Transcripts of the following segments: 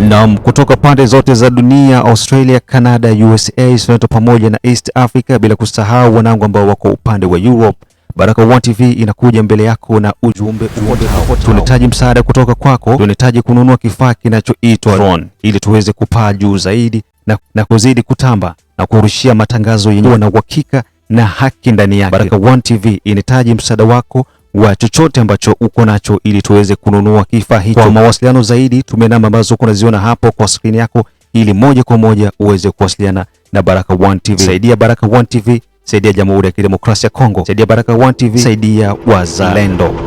Na kutoka pande zote za dunia, Australia, Canada, USA, Soneto pamoja na East Africa, bila kusahau wanangu ambao wako upande wa Europe. Baraka1 TV inakuja mbele yako na ujumbe ufuatao. Tunahitaji msaada kutoka kwako. Tunahitaji kununua kifaa kinachoitwa drone ili tuweze kupaa juu zaidi na kuzidi kutamba na kurushia matangazo yenye na uhakika na haki ndani yake. Baraka1 TV inahitaji msaada wako wa chochote ambacho uko nacho ili tuweze kununua kifaa hicho. Kwa mawasiliano zaidi tumia namba ambazo unaziona hapo kwa screen yako ili moja kwa moja uweze kuwasiliana na Baraka1 TV. Saidia Baraka1 TV, saidia Jamhuri ya Kidemokrasia ya Kongo, saidia Baraka1 TV, saidia wazalendo.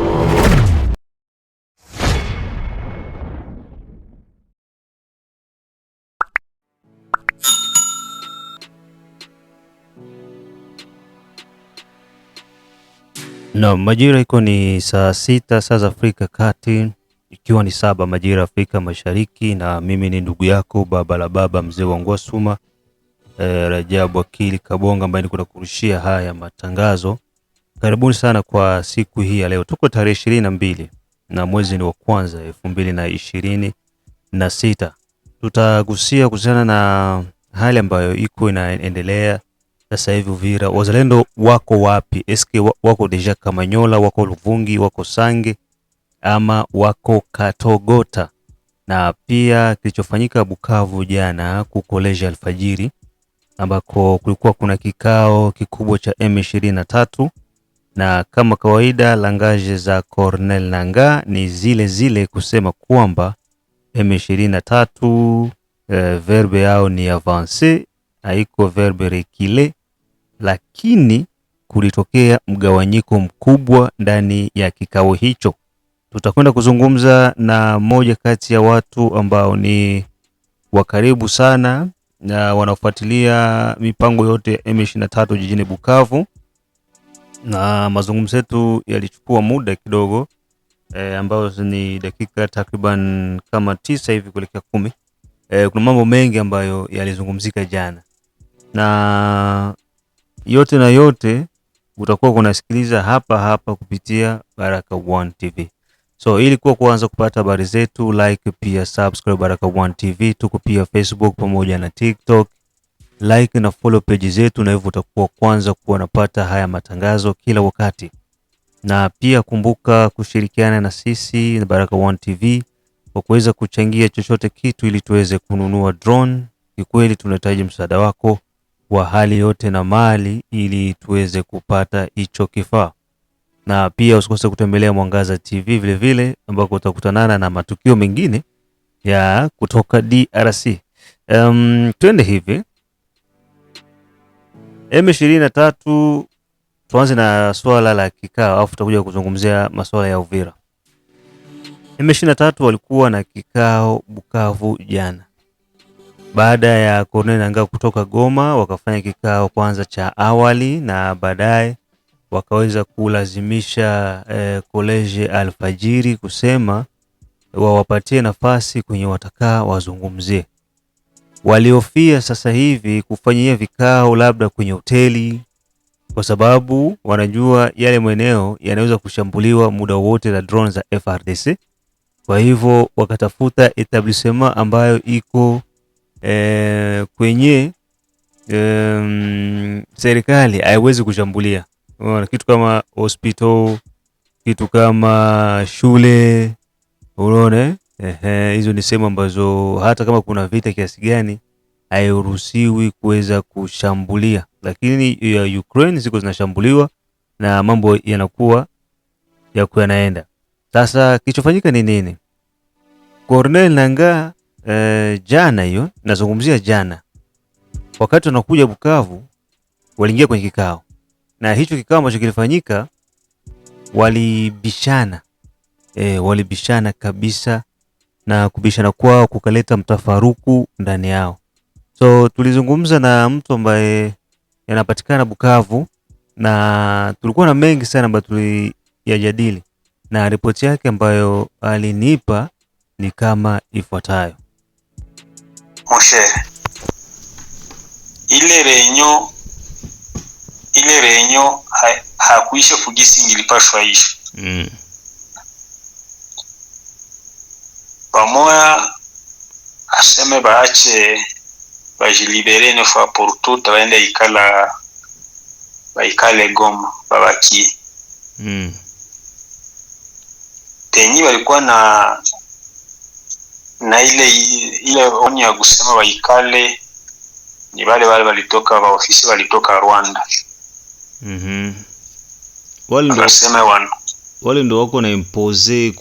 Na majira iko ni saa 6 saa za Afrika Kati, ikiwa ni 7 majira Afrika Mashariki, na mimi ni ndugu yako baba la baba mzee wa Ngwasuma, Rajabu Akili Kabonga, ambaye niko nakurushia haya matangazo. Karibuni sana kwa siku hii ya leo. Tuko tarehe 22 na mwezi ni wa kwanza 2026. Tutagusia kuhusiana na hali ambayo iko inaendelea sasa hivi Uvira. Wazalendo wako wapi? Eske wako deja Kamanyola, wako Luvungi, wako Sange ama wako Katogota? Na pia kilichofanyika Bukavu jana kukoleja alfajiri, ambako kulikuwa kuna kikao kikubwa cha M23, na kama kawaida langaje za Cornel Nangaa ni zile kusema kwamba M23 verbe yao ni avancer, haiko verbe reculer, lakini kulitokea mgawanyiko mkubwa ndani ya kikao hicho. Tutakwenda kuzungumza na moja kati ya watu ambao ni wa karibu sana na wanafuatilia mipango yote ya M23 jijini Bukavu, na mazungumzo yetu yalichukua muda kidogo ambao ni dakika takriban kama 9 hivi kuelekea 10. Kuna mambo mengi ambayo yalizungumzika jana, na yote utakuwa kunasikiliza hapa kupitia Baraka1 TV. So ili kuanza kupata habari zetu, like pia subscribe Baraka1 TV. Tuko pia Facebook pamoja na TikTok. Like na follow page zetu, na hivyo utakuwa kwanza unapata haya matangazo kila wakati. Na pia kumbuka kushirikiana na sisi na Baraka1 TV kwa kuweza kuchangia chochote kitu ili tuweze kununua drone. Kikweli tunahitaji msaada wako wa hali yote na mali ili tuweze kupata hicho kifaa. Na pia usikose kutembelea Mwangaza TV vile ambako utakutanana na matukio mengine ya kutoka DRC. Twende hivi. M23, tuanze na swala la kikao afu tutakuja kuzungumzia masuala ya Uvira. M23 walikuwa na kikao Bukavu jana. Baada ya Cornel Nangaa kutoka Goma, wakafanya kikao kwanza cha awali, na baadaye wakaweza kulazimisha koleje alfajiri kusema wawapatie nafasi kwenye watakaa wazungumzie. Waliofia sasa hivi kufanyia vikao labda kwenye hoteli, kwa sababu wanajua yale maeneo yanaweza kushambuliwa muda wote na drone za FARDC. Kwa hivyo wakatafuta etablissement ambayo iko kwenye serikali haiwezi kushambulia. Kitu kama hospital, kitu kama shule, unaona hizo ni sehemu ambazo hata kama kuna vita kiasi gani hairuhusiwi kuweza kushambulia, lakini ya Ukraine ziko zinashambuliwa na mambo yanakuwa yanaenda. Sasa kilichofanyika ni nini? Cornel Nangaa jana, hiyo nazungumzia jana, wakati wanakuja Bukavu waliingia kwenye kikao, na hicho kikao ambacho kilifanyika walibishana walibishana kabisa, na kubishana kwao kukaleta mtafaruku ndani yao. So tulizungumza na mtu ambaye anapatikana Bukavu, na tulikuwa na mengi sana ambayo tuliyajadili, na ripoti yake ambayo alinipa ni kama ifuatayo. Moshe, ile renyo hakuisha kugisi ngilipashwa isha. Pamoja baseme baache bajilibere une fois pour toutes baende baikale Goma babaki. Tenyi walikuwa na ile oni ya kusema baikale ni wale walitoka ba ofisi walitoka Rwanda. Wale ndo wako na impose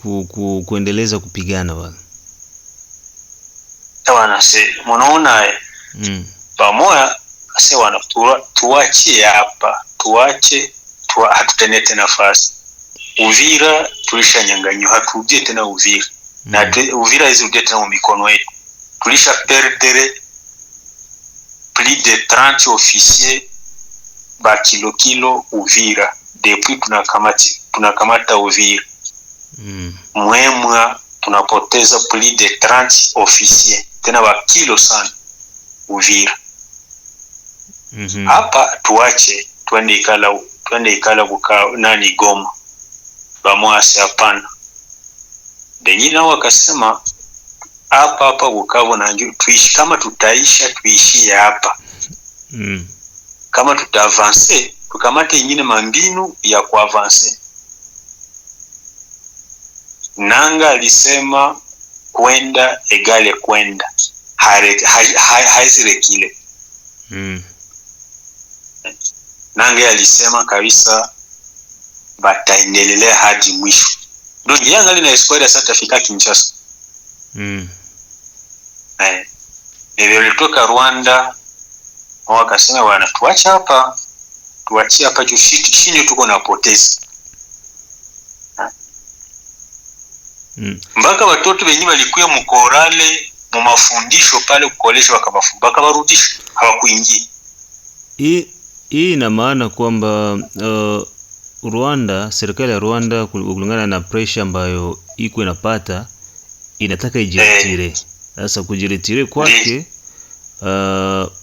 kuendeleza kupigana wale. Wana se munaona pamoja ase wana tuache hapa, hatutenete nafasi. Uvira tulishanyanganywa, hatuje tena Uvira. Na Uvira hizi uje tena mikono yetu. Tulisha perdere plus de 30 officiers ba kilo Uvira depuis tunakamata Uvira. Mwemwa tunapoteza plus de 30 officiers tena ba kilo sana Uvira. Hapa tuache twende ikala Bukavu nani Goma. Bamwasi hapana. Denyi nao wakasema hapa Bukavu na njoo tuishi, kama tutaisha tuishi hapa. Kama tutaavance tukamate nyingine mambinu ya kuavance. Nanga alisema kwenda egale kwenda. Haizirekile. Nanga alisema kabisa bataendelea hadi mwisho. Ndio yangali na eskwada sasa tafika Kinshasa. Nilitoka Rwanda wakasema wana tuache hapa chini tuko na potezi. Mpaka watoto wenyewe walikuwa mkorale mu mafundisho pale kukolesha wakabafumbaka barudisha hawakuingia. Hii ina maana kwamba Rwanda, serikali ya Rwanda kulingana na pressure ambayo iko inapata inataka ijiretire. Sasa kujiretire kwake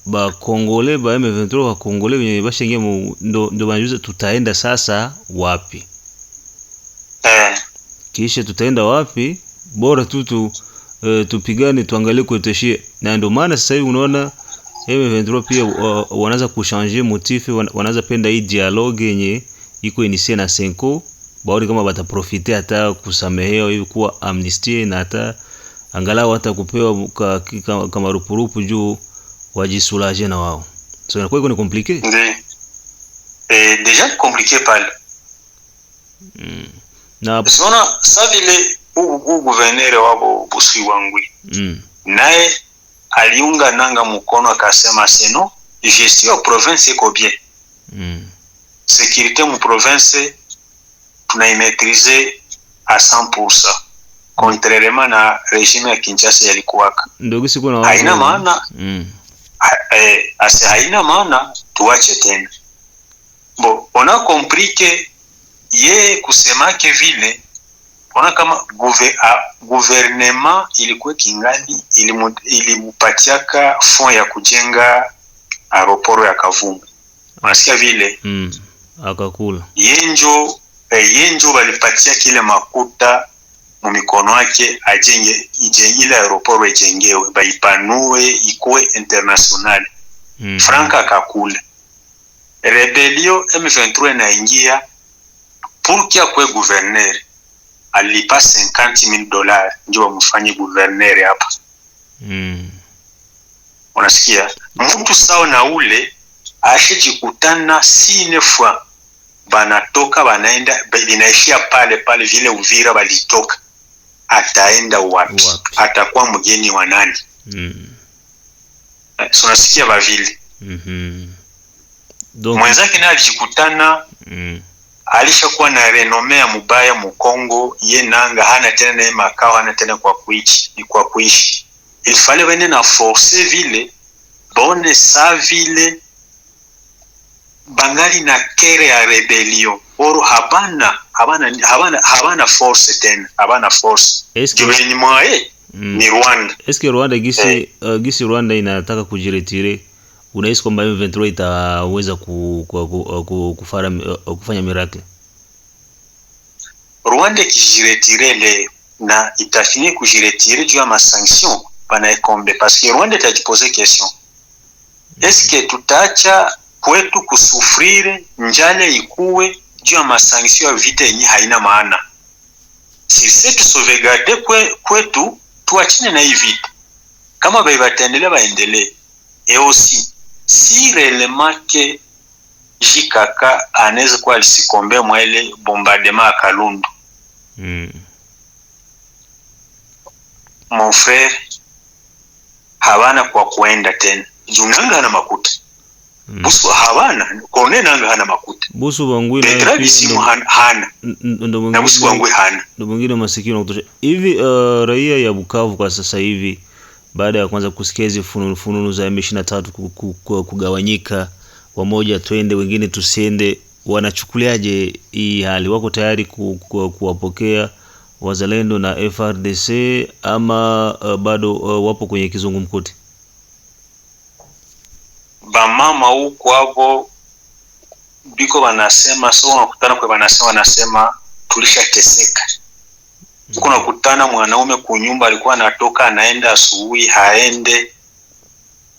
ba Kongole ba M23 wa Kongole wenye bashingia ndo banjuza tutaenda sasa wapi? Kisha tutaenda wapi? Bora tu tupigane tuangalie kueteshia. Na ndio maana sasa hivi unaona M23 pia wanaanza kuchanger motif, wanaanza penda hii dialogue yenye iko inisie na Senko, baori kama bataprofite hata kusamehewa hivi kuwa amnistie na hata angalau hata kupewa kama rupurupu juu wajisulaje na wao. So inakuwa iko ni compliqué. Déjà compliqué pale. Na sona sa vile gouverneur wabo Busi Wangui. Naye aliunga nanga mkono akasema seno gestion province iko bien. Sécurité mu province tunaimaîtriser à 100%. Contrairement na régime ya Kinshasa yalikuwaka. Ndio siku na haina maana. Haina maana tuache tena. Bon, on a compris que ye kusemake vile ona kama gouvernement ilikuwa kingali ilimupatiaka fond ya kujenga aeroport ya Kavumu. Unasikia vile? Akakula. Yenjo walipatia kile makuta mu mikono yake ajenge ile aeroport ijengewe, baipanue ikuwe international. Franka akakula. Rebellion M23 inaingia pour kia kwe gouverneur alipa $50,000 ndio mfanye gouverneur hapa. Unasikia? Mtu sawa na ule ashijikutana sine fois banatoka banaenda binaishia pale vile Uvira balitoka, ataenda wapi? Atakuwa mgeni wa nani? So unasikia bavile. Mwenzake naye alijikutana alishakuwa na renome ya mubaya Mkongo, ye nanga hana tena makao, hana tena kwa kuishi. Il fallait wende na forcer vile bonne sa vile bangali na kere ya rebellion. Oro habana force tena, habana force. Gouvernement ni Rwanda. Eske Rwanda gisi Rwanda inataka kujiretire, unahisi kwamba M23 itaweza kufanya miracle? Rwanda kijiretire le na itafini kujiretire juu ya masanction, banaikombe parce que Rwanda itajipose question, est-ce que tutaacha kwetu kusufrire njale ikuwe juu ya masanction ya vita yenye haina maana? Sisi tusauvegarde kwetu, tuachine na hii vita. Kama bataendelea baendelee. Et aussi si réellement que JKK anaweza kuwa alisikombe mwele bombardement ya Kalundu, mon frère, habana kwa kuenda tena. Junanga hana makuta. Busu habana, kone nanga hana makuta. Busu wangui na Petravi simu hana. Na busu wangui hana. Ndo mwingine masikini na kutosha. Hivi raia ya Bukavu kwa sasa hivi, baada ya kwanza kusikia hizi fununu za M23 kugawanyika, wamoja twende wengine tusiende, wanachukuliaje hii hali? Wako tayari kuwapokea wazalendo na FRDC ama bado wapo kwenye kizungumkuti? Bamama huko hapo biko wanasema, so wanakutana kwa wanasema tulishateseka. Huko nakutana mwanaume kunyumba alikuwa anatoka anaenda asubuhi haende,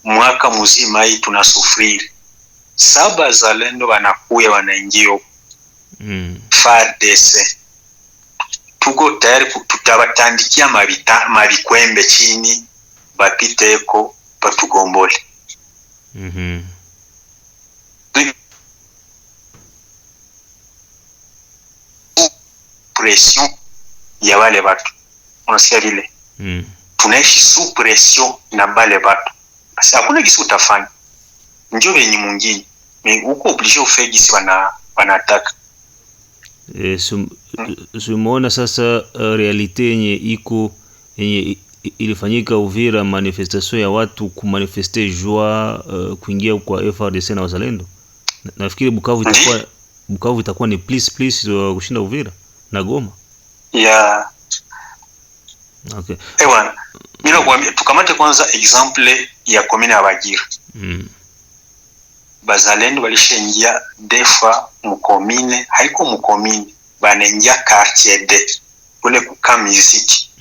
mwaka mzima hii tunasufiri. Saba zalendo wanakuya wanaingia FARDC. Tuko tayari tutabatandikia mabikwembe chini bapiteko batugombole. Pression ya wale watu. Unasikia vile? Tunaishi sous pression na wale watu. Basi hakuna kitu utafanya. Ndio wenye mwingine. Uko obligé ufanye gisi wanataka. Sumeona sasa realite yenye ilifanyika Uvira, manifestation ya watu kumanifeste joie kuingia kwa FRDC na wazalendo. Nafikiri Bukavu itakuwa ni please kushinda Uvira na Goma. Yeah. Okay. Bwana, mimi nakwambia tukamate kwanza example ya commune ya Bagira. Bazalendo walishaingia defa mkomine, haiko mkomine, banaingia quartier D kule kukaa muziki.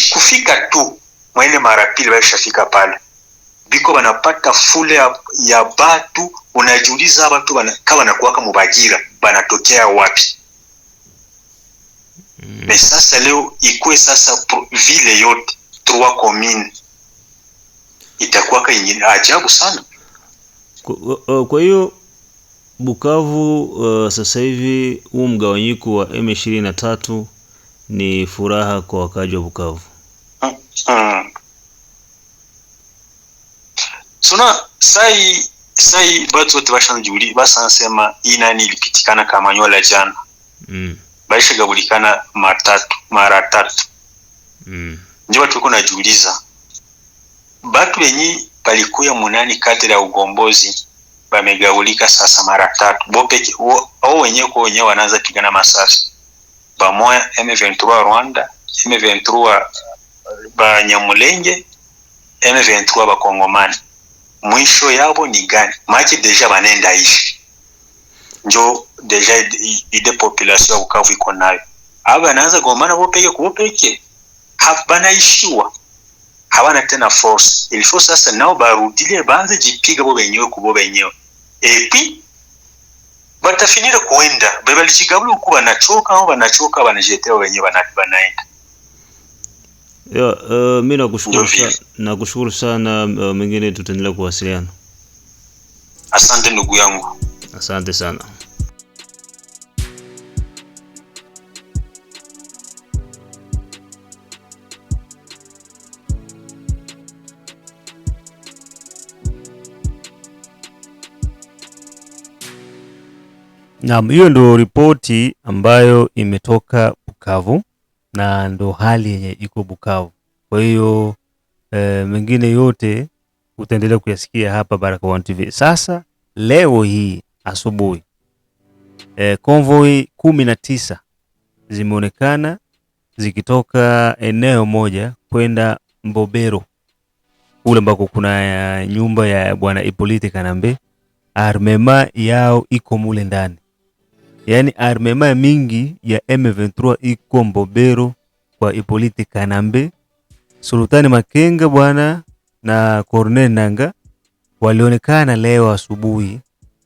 Kufika tu mwene mara pili walishafika pale, biko banapata fule ya batu. Unajiuliza watu kama wanakuwa mu Bagira banatokea wapi? Mais sasa leo ikue sasa ville yote 3 communes itakuwa kwenye ajabu sana. Kwa hiyo Bukavu sasa hivi huu mgawanyiko wa M23 ni furaha kwa wakaji wa Bukavu. Sona sai batu wote bashanjuli basansema inani ilipitikana kama nyola jana. Baisha gabulikana mara tatu. Ndio watu wako najiuliza. Batu wenyi palikuya munani kadri ya ugombozi bamegawulika sasa mara tatu. Bopeke au wenyewe wanaanza pigana masasi. Bamoya M23 Rwanda, M23 ba Nyamulenge, M23 ba Kongomani. Mwisho yabo ni gani? Maji deja banenda ishi. Njo deja ide population ya Bukavu iko nayo. Aba anaanza gomana bopeke. Habana ishiwa. Hawana tena force. Il faut sasa nao barudile banze jipiga bo benyewe. Et puis batafinira kuenda. Balichigabula uko banachoka banajetea wenyewe banaenda. Mimi nakushukuru sana, mengine tutaendelea kuwasiliana. Asante ndugu yangu. Asante sana. Naam, hiyo ndo ripoti ambayo imetoka Bukavu na ndo hali yenye iko Bukavu. Kwa hiyo mengine yote utaendelea kuyasikia hapa Baraka1 TV. Sasa leo hii asubuhi convoy 19 zimeonekana zikitoka eneo moja kwenda Mbobero, ule ambako kuna nyumba ya bwana Hippolyte Kanambe. Armema yao iko mule ndani. Yaani armema mingi ya M23 iko Mbobero kwa Hippolyte Kanambe, Sultani Makenga bwana na Corneille Nangaa walionekana leo asubuhi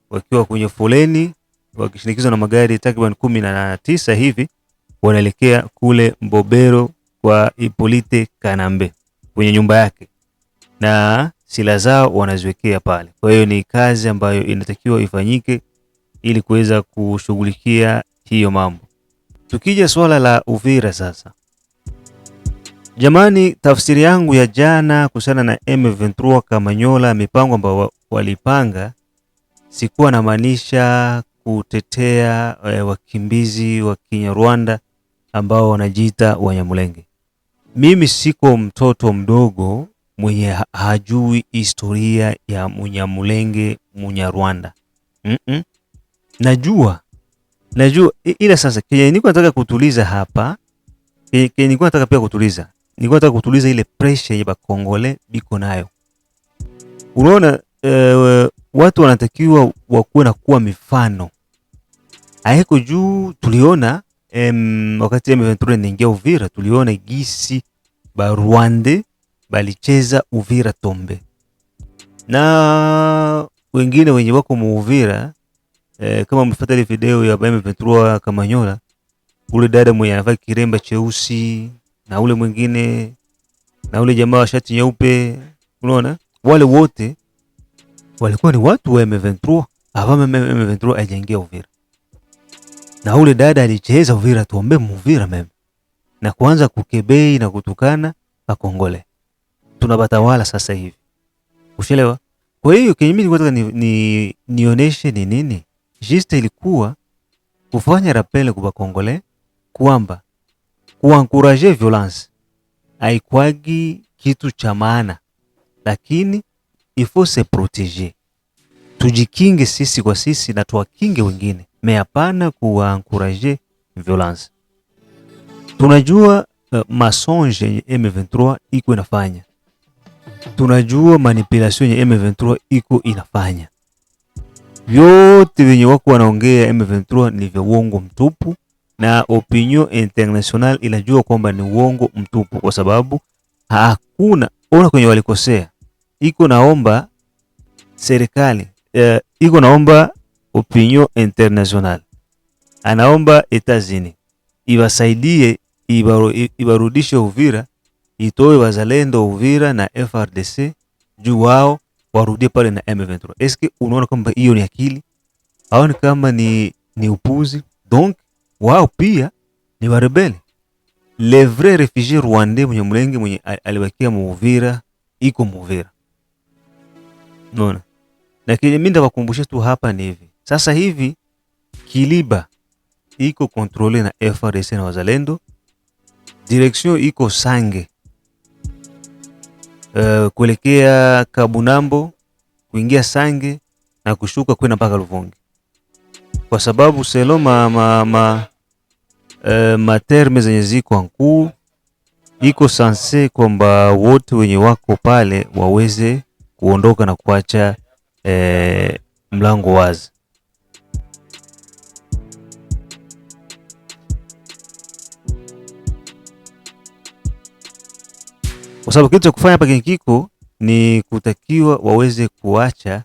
wakiwa kwenye foleni wakishinikizwa na magari takriban 19 hivi, wanaelekea kule Mbobero kwa Hippolyte Kanambe kwenye nyumba yake, na silaha zao wanaziwekea pale. Kwa hiyo ni kazi ambayo inatakiwa ifanyike ili kuweza kushughulikia hiyo mambo. Tukija swala la Uvira sasa, jamani, tafsiri yangu ya jana kuhusiana na M23 Kamanyola, mipango ambayo walipanga, sikuwa na maanisha kutetea wakimbizi wa Kinyarwanda ambao wanajiita Wanyamulenge. Mimi siko mtoto mdogo mwenye hajui historia ya Munyamulenge Munyarwanda. Najua ila sasa kenye niko nataka kutuliza hapa, kenye niko nataka pia kutuliza, niko nataka kutuliza ile pressure ya Bakongole biko nayo. Unaona, watu wanatakiwa wakuwe na kuwa mifano. Haiko juu tuliona wakati M23 inaingia Uvira, tuliona gisi Barwande balicheza Uvira Tombe. Na wengine wenye wako mu Uvira, kama mfuata ile video ya M23 Kamanyola, ule dada mwenye anavaa kiremba cheusi na ule mwingine na ule jamaa wa shati nyeupe, unaona? Wale wote walikuwa ni watu wa M23, avant M23 hajaingia Uvira. Na ule dada alicheza Uvira Tombe Uvira meme, na kuanza kukebei na kutukana Bakongole. Tunabatawala sasa hivi. Ushelewa? Kwa hiyo kenye mimi nilikuwa nataka nionyeshe ni nini? Juste ilikuwa kufanya rappel kwa Bakongole kwamba kuencourager violence haikwagi kitu cha maana, lakini il faut se protéger. Tujikinge sisi kwa sisi na tuwakinge wengine, mais hapana kuencourager violence. Tunajua masonge yenye M23 iko inafanya. Tunajua manipulation yenye M23 iko inafanya. Vyote wenye wako wanaongea M23 ni vya uongo mtupu, na opinion international inajua kwamba ni uongo mtupu, kwa sababu hakuna ona kwenye walikosea. Iko naomba serikali, iko naomba opinion international, anaomba Etats-Unis iwasaidie, ibarudishe Uvira, itoe wazalendo Uvira na FRDC juu wao warudie pale na M23. Eske unaona kwamba hiyo ni akili? Haoni kama ni upuzi? Donc wao pia ni warebeli. Le vrai réfugié rwandais Munyamulenge mwenye aliwakia mu Uvira iko mu Uvira. Unaona? Lakini mimi ndawakumbusha tu hapa ni hivi. Sasa hivi Kiliba iko kontrole na FRDC na wazalendo. Direction iko Sange. Kuelekea Kabunambo, kuingia Sange na kushuka kwenda mpaka Luvungi. Kwa sababu selo materme zenye ziko ankuu, iko sanse kwamba wote wenye wako pale waweze kuondoka na kuacha mlango wazi. Kwa sababu kitu cha kufanya hapa kiko ni kutakiwa waweze kuacha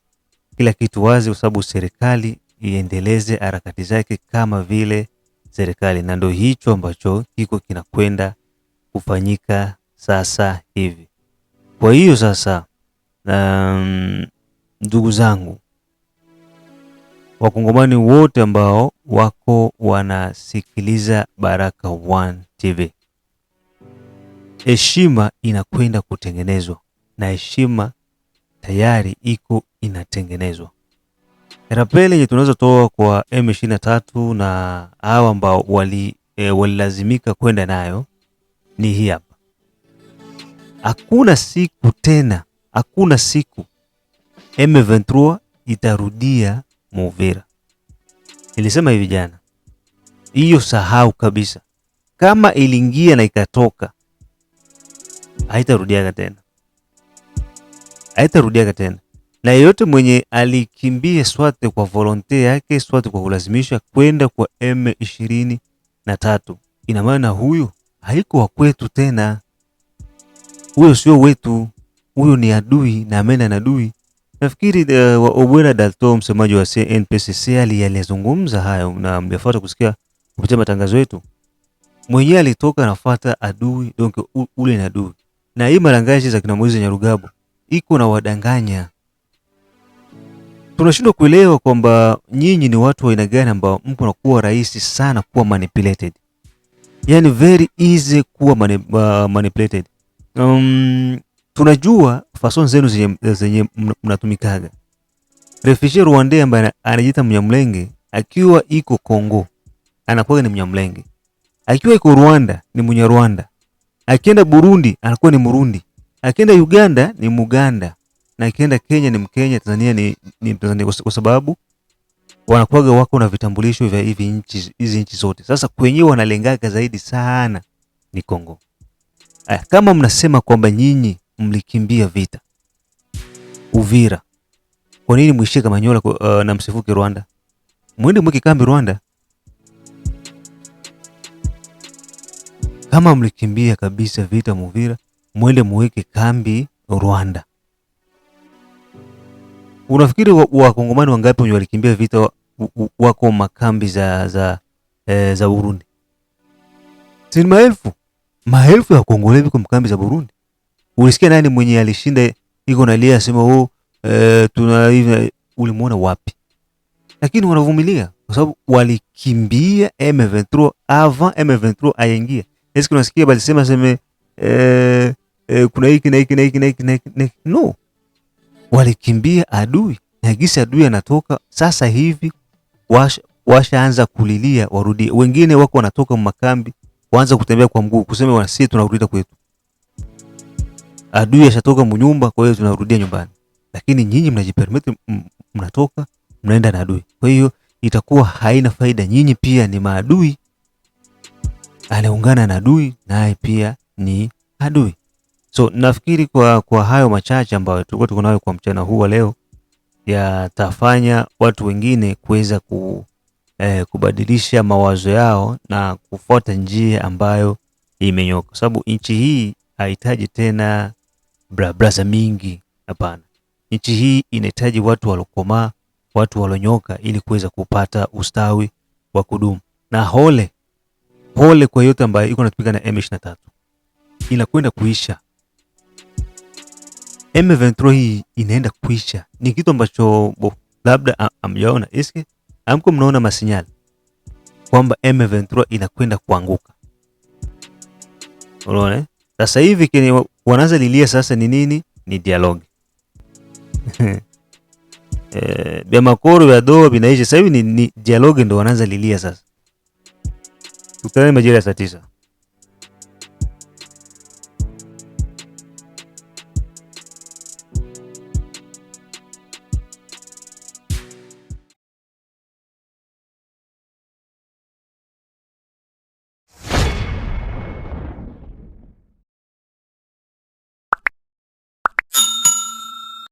kila kitu wazi, kwa sababu serikali iendeleze harakati zake kama vile serikali, na ndio hicho ambacho kiko kinakwenda kufanyika sasa hivi. Kwa hiyo sasa, ndugu zangu Wakongomani wote ambao wako wanasikiliza Baraka1 TV, heshima inakwenda kutengenezwa, na heshima tayari iko inatengenezwa. Rappel yenye tunaweza toa kwa M23 na hao ambao walilazimika kwenda nayo ni hii hapa. Hakuna siku tena, hakuna siku M23 itarudia Uvira. Nilisema hivi jana, hiyo sahau kabisa. Kama iliingia na ikatoka, haitarudia tena, haitarudia tena. Na yeyote mwenye alikimbia swate kwa volonte yake, swate kwa kulazimisha kwenda kwa M23, ina maana huyu haiko wa kwetu tena, huyo sio wetu, huyo ni adui na ameenda na adui. Nafikiri Obwera Dalto, msemaji wa CNPSC, aliyazungumza hayo na mlifuata kusikia kupitia matangazo yetu. Mwenyewe alitoka anafuata adui, donc ule ni adui. Na hii marangaji za kina Moize Nyarugabo iko na wadanganya. Tunashindwa kuelewa kwamba nyinyi ni watu wa aina gani ambao mko nakuwa rahisi sana kuwa manipulated. Yani very easy kuwa manipulated. Tunajua fason zenu zenye mnatumikaga. Refugee Rwanda ambaye anajiita Mnyamlenge akiwa iko Kongo anakuwa ni Mnyamlenge. Akiwa iko Rwanda ni Munyarwanda. Akienda Burundi anakuwa ni Murundi. Akienda Uganda ni Muganda. Na akienda Kenya ni Mkenya, Tanzania ni Tanzania, kwa sababu wanakuwaga wako na vitambulisho vya hizi nchi zote. Sasa kwenyewe wanalengaga zaidi sana ni Kongo. Kama mnasema kwamba nyinyi mlikimbia vita Uvira, kwa nini muishie Kamanyola na msifuke Rwanda? Mwende mweke kambi Rwanda. Kama mlikimbia kabisa vita Uvira, mwende muweke kambi Rwanda. Unafikiri wakongomani wangapi wenye walikimbia vita wako makambi za Burundi? Si maelfu ya Kongole biko makambi za Burundi. Ulisikia nani mwenye alishinda iko nalia asema tuna hivi, ulimuona wapi? Lakini wanavumilia kwa sababu walikimbia M23 avant M23 aingia. Est-ce que unasikia bali sema kuna hiki na hiki na hiki na hiki? No. Walikimbia adui. Na gisi adui anatoka sasa hivi washaanza kulilia warudi. Wengine wako wanatoka makambi waanza kutembea kwa mguu kusema sisi tunarudi kwetu. Adui ashatoka mnyumba, kwa hiyo tunarudia nyumbani. Lakini nyinyi mnajipermit, mnatoka mnaenda na adui. Kwa hiyo itakuwa haina faida. Nyinyi pia ni maadui. Anaungana na adui naye pia ni adui. So nafikiri kwa hayo machache ambayo tulikuwa tuko nayo kwa mchana huu wa leo yatafanya watu wengine kuweza kubadilisha mawazo yao na kufuata njia ambayo imenyoka. Sababu nchi hii haihitaji tena braza mingi, hapana. Nchi hii inahitaji watu walokomaa, watu walonyoka ili kuweza kupata ustawi wa kudumu. Na hole kwa yote ambayo iko natumika na M23. Inakwenda kuisha. M23 hii inaenda kuisha. Ni kitu ambacho labda amjaona. Eske amko mnaona masinyali kwamba M23 inakwenda kuanguka? Unaona? Sasa hivi kile wanaanza lilia sasa ni nini? Ni dialogue. Bia makoro ya doa binaisha. Sasa hivi ni dialogue ndo wanaanza lilia sasa. Tutane majira ya saa 9.